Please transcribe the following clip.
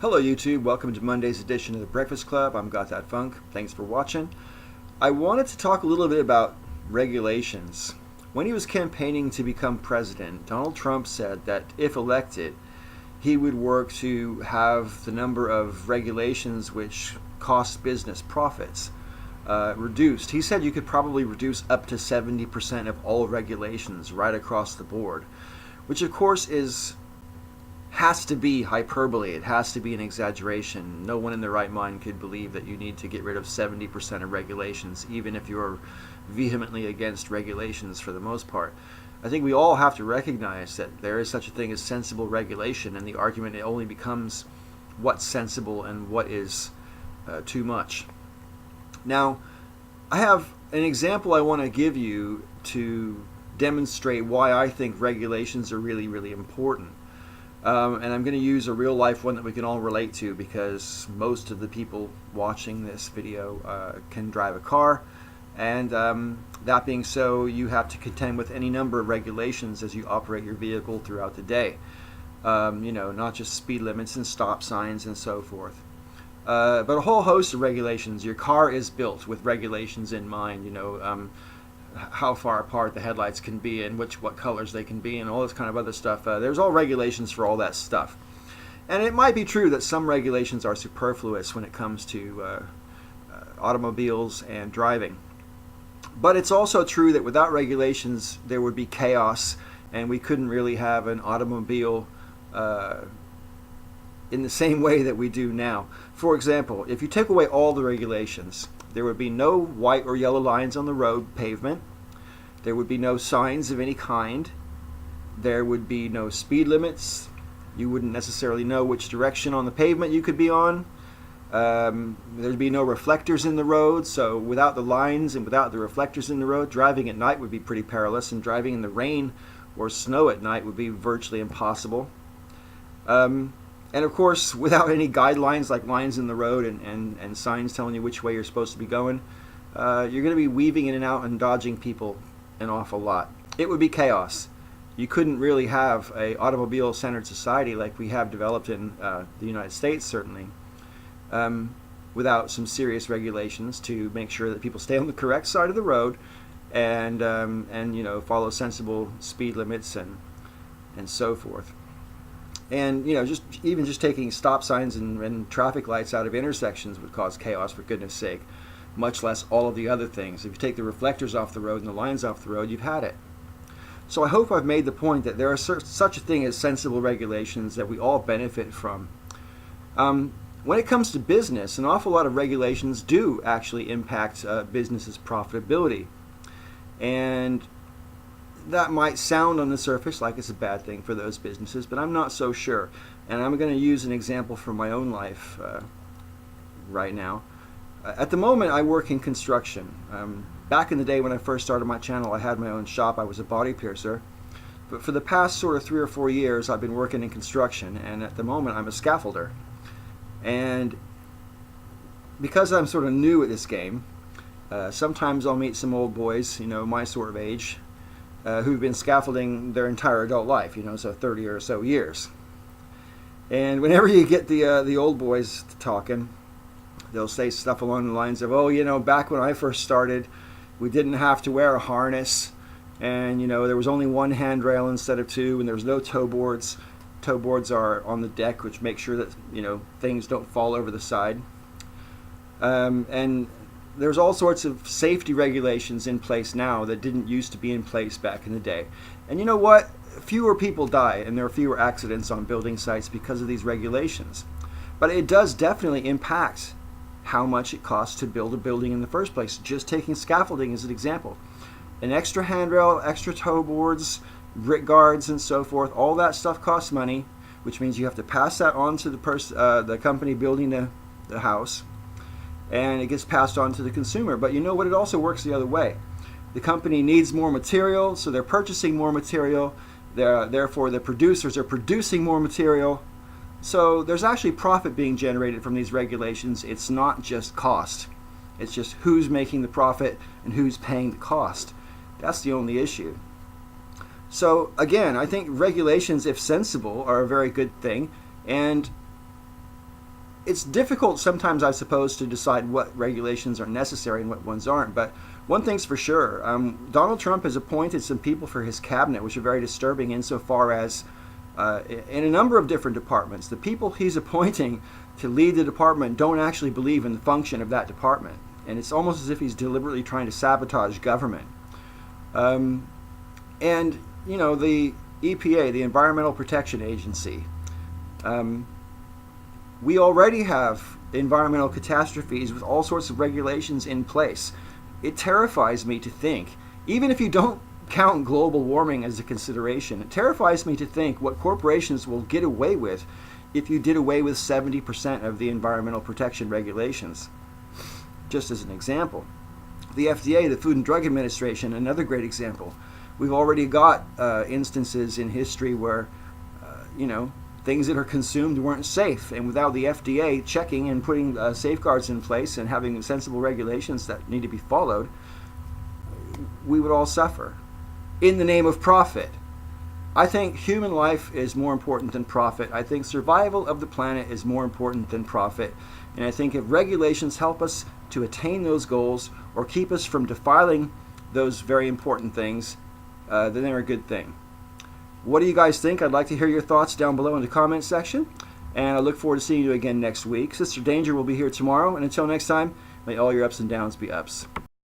Hello YouTube, welcome to Monday's edition of The Breakfast Club. I'm Got That Funk. Thanks for watching. I wanted to talk a little bit about regulations. When he was campaigning to become president, Donald Trump said that if elected, he would work to have the number of regulations which cost business profits reduced. He said you could probably reduce up to 70% of all regulations right across the board, which of course has to be hyperbole. It has to be an exaggeration. No one in their right mind could believe that you need to get rid of 70% of regulations, even if you're vehemently against regulations for the most part. I think we all have to recognize that there is such a thing as sensible regulation, and the argument only becomes what's sensible and what is too much. Now, I have an example I want to give you to demonstrate why I think regulations are really, really important. And I'm going to use a real life one that we can all relate to, because most of the people watching this video can drive a car, and that being so, you have to contend with any number of regulations as you operate your vehicle throughout the day. Not just speed limits and stop signs and so forth, but a whole host of regulations. Your car is built with regulations in mind. How far apart the headlights can be and what colors they can be and all this kind of other stuff. There's all regulations for all that stuff. And it might be true that some regulations are superfluous when it comes to automobiles and driving. But it's also true that without regulations there would be chaos, and we couldn't really have an automobile in the same way that we do now. For example, if you take away all the regulations, there would be no white or yellow lines on the road pavement. There would be no signs of any kind. There would be no speed limits. You wouldn't necessarily know which direction on the pavement you could be on. There'd be no reflectors in the road, so without the lines and without the reflectors in the road, driving at night would be pretty perilous, and driving in the rain or snow at night would be virtually impossible. And of course, without any guidelines like lines in the road and signs telling you which way you're supposed to be going, you're going to be weaving in and out and dodging people an awful lot. It would be chaos. You couldn't really have an automobile-centered society like we have developed in the United States, certainly, without some serious regulations to make sure that people stay on the correct side of the road and follow sensible speed limits and so forth. And just taking stop signs and traffic lights out of intersections would cause chaos, for goodness sake, much less all of the other things. If you take the reflectors off the road and the lines off the road, you've had it. So I hope I've made the point that there are such a thing as sensible regulations that we all benefit from. When it comes to business, an awful lot of regulations do actually impact businesses' profitability. And that might sound on the surface like it's a bad thing for those businesses, but I'm not so sure. And I'm going to use an example from my own life right now. At the moment, I work in construction. Back in the day when I first started my channel, I had my own shop. I was a body piercer. But for the past sort of 3 or 4 years, I've been working in construction, and at the moment, I'm a scaffolder. And because I'm sort of new at this game, sometimes I'll meet some old boys, my sort of age, who've been scaffolding their entire adult life, so 30 or so years. And whenever you get the old boys talking, they'll say stuff along the lines of, back when I first started, we didn't have to wear a harness, and there was only one handrail instead of two, and there was no toe boards. Toe boards are on the deck, which make sure that things don't fall over the side. And there's all sorts of safety regulations in place now that didn't used to be in place back in the day. And you know what? Fewer people die, and there are fewer accidents on building sites because of these regulations. But it does definitely impact how much it costs to build a building in the first place. Just taking scaffolding as an example. An extra handrail, extra toe boards, brick guards, and so forth, all that stuff costs money, which means you have to pass that on to the company building the house, and it gets passed on to the consumer. But you know what? It also works the other way. The company needs more material, so they're purchasing more material. Therefore, the producers are producing more material. So there's actually profit being generated from these regulations. It's not just cost. It's just who's making the profit and who's paying the cost. That's the only issue. So again, I think regulations, if sensible, are a very good thing. And it's difficult sometimes, I suppose, to decide what regulations are necessary and what ones aren't. But one thing's for sure, Donald Trump has appointed some people for his cabinet, which are very disturbing insofar as in a number of different departments, the people he's appointing to lead the department don't actually believe in the function of that department. And it's almost as if he's deliberately trying to sabotage government. And, you know, the EPA, the Environmental Protection Agency, we already have environmental catastrophes with all sorts of regulations in place. It terrifies me to think, even if you don't count global warming as a consideration, it terrifies me to think what corporations will get away with if you did away with 70% of the environmental protection regulations. Just as an example, the FDA, the Food and Drug Administration, another great example. We've already got instances in history where, you know, things that are consumed weren't safe, and without the FDA checking and putting safeguards in place and having sensible regulations that need to be followed, we would all suffer. In the name of profit. I think human life is more important than profit. I think survival of the planet is more important than profit. And I think if regulations help us to attain those goals or keep us from defiling those very important things, then they're a good thing. What do you guys think? I'd like to hear your thoughts down below in the comments section. And I look forward to seeing you again next week. Sister Danger will be here tomorrow. And until next time, may all your ups and downs be ups.